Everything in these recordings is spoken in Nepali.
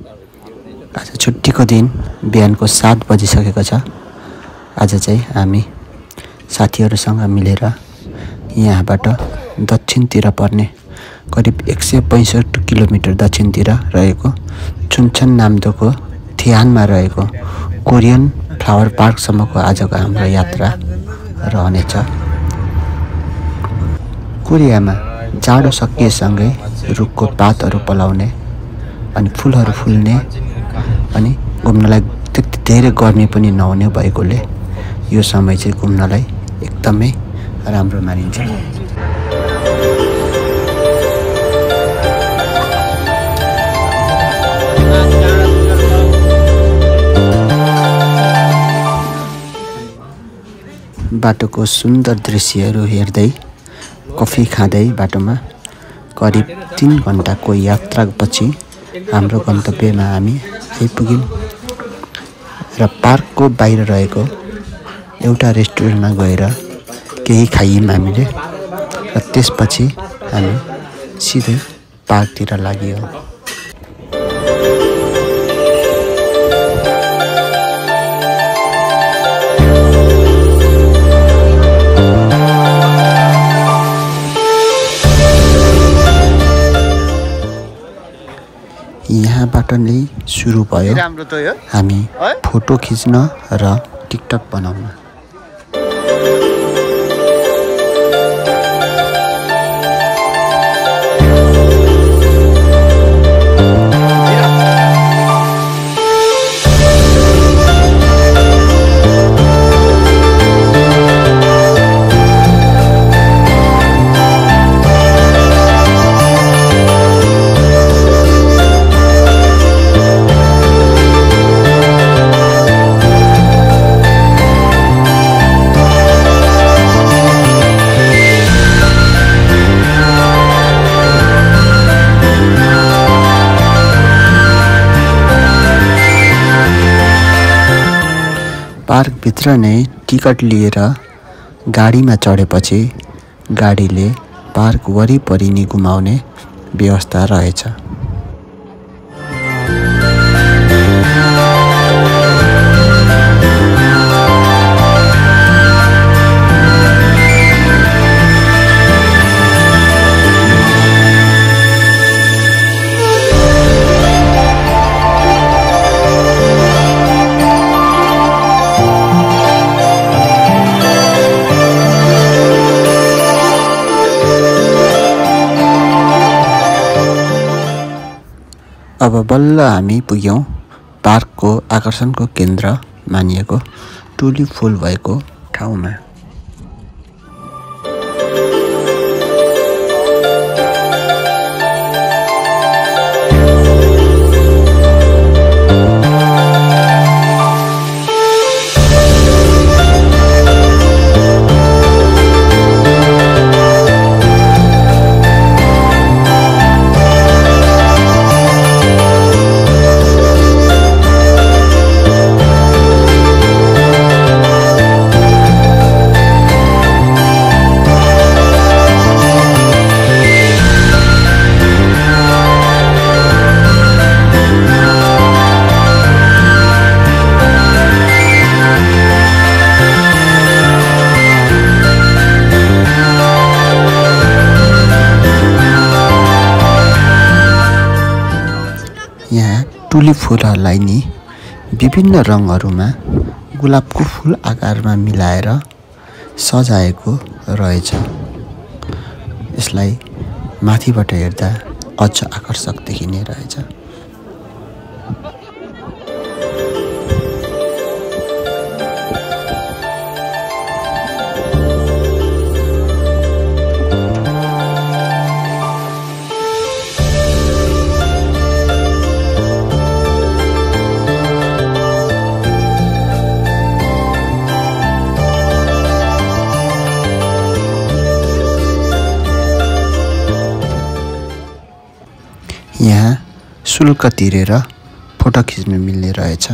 आज छुट्टीको दिन बिहानको 7 बजिसकेको छ। आज चाहिँ हामी साथीहरूसँग मिलेर यहाँबाट दक्षिणतिर पर्ने करिब 165 किलोमिटर दक्षिणतिर रहेको चुनचन नाम्दोको थियानमा रहेको कोरियन फ्लावर पार्कसम्मको आजको हाम्रो यात्रा रहनेछ। कोरियामा जाडो सकिएसँगै रुखको पातहरू पलाउने अनि फुलहरू फुल्ने अनि घुम्नलाई त्यति धेरै गर्मी पनि नहुने भएकोले यो समय चाहिँ घुम्नलाई एकदमै राम्रो मानिन्छ। बाटोको सुन्दर दृश्यहरू हेर्दै कफी खाँदै बाटोमा करिब 3 घण्टाको यात्रापछि हाम्रो गन्तव्यमा हामी आइपुग्यौँ र पार्कको बाहिर रहेको एउटा रेस्टुरेन्टमा गएर केही खायौँ हामीले र त्यसपछि हामी सिधै पार्कतिर लाग्यौँ। यहाँबाट नै सुरु भयो हामी फोटो खिच्न र टिकटक बनाउन। पार्कभित्र नै टिकट लिएर गाडीमा चढेपछि गाडीले पार्क वरिपरि नै घुमाउने व्यवस्था रहेछ। अब बल्ल हामी पुग्यौँ पार्कको आकर्षणको केन्द्र मानिएको टुलिप फुल भएको ठाउँमा। यहाँ टुलिप फुलहरूलाई नि विभिन्न रङहरूमा गुलाबको फुल आकारमा मिलाएर सजाएको रहेछ। यसलाई माथिबाट हेर्दा अझ आकर्षक देखिने रहेछ। यहाँ शुल्क तिरेर फोटो खिच्न मिल्ने रहेछ।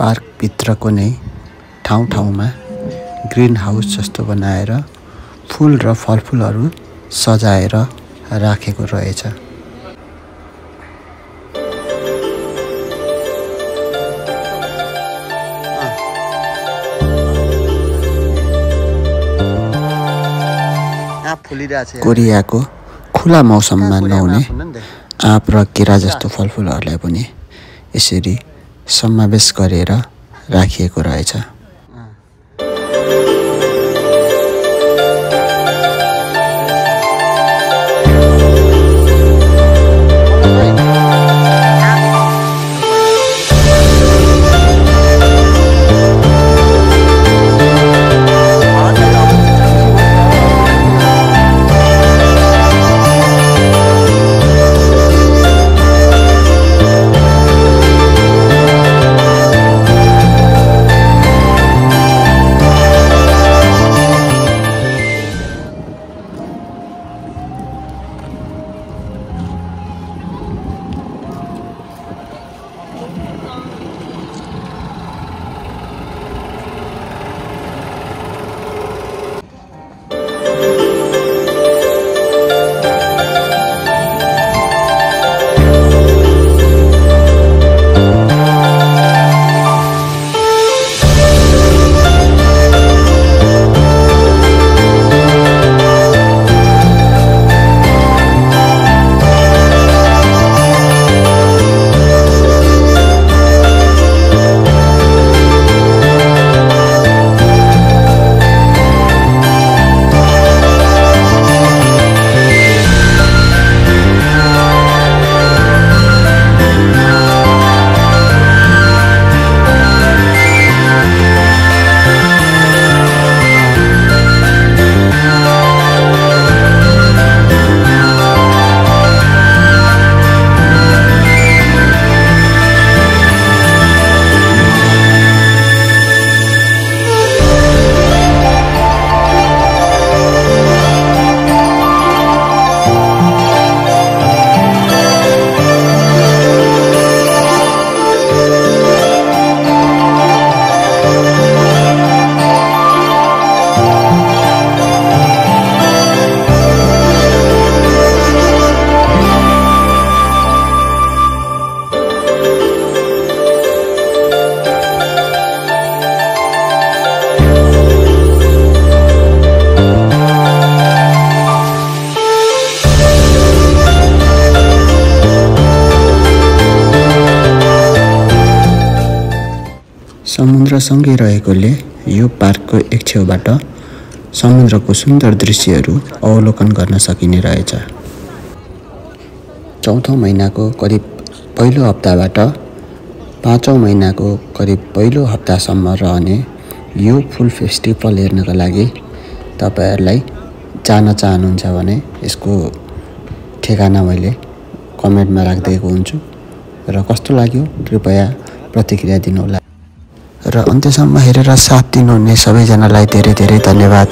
पार्क भित्रको नै ठाउँ-ठाउँमा ग्रीन हाउस जस्तो बनाएर फूल र फलफुलहरू सजाएर राखेको रहेछ। कोरियाको खुला मौसममा नहुने आँप र केरा जस्तो फलफुलहरूलाई पनि यसरी समावेश गरेर राखिएको रहेछ। समुद्रसँगै रहेकोले यो पार्कको एक छेउबाट समुद्रको सुन्दर दृश्यहरू अवलोकन गर्न सकिने रहेछ। चौथो महिनाको करिब पहिलो हप्ताबाट पाँचौं महिनाको करिब पहिलो हप्तासम्म रहने यो फुल फेस्टिभल हेर्नका लागि तपाईहरुलाई जान चाहनुहुन्छ भने यसको ठेगाना मैले कमेन्टमा राख्दिएको हुन्छु र कस्तो लाग्यो कृपया प्रतिक्रिया दिनुहोला। र अन्त्यसम्म हेरेर साथ दिनुहुने सबैजनालाई धेरै धेरै धन्यवाद।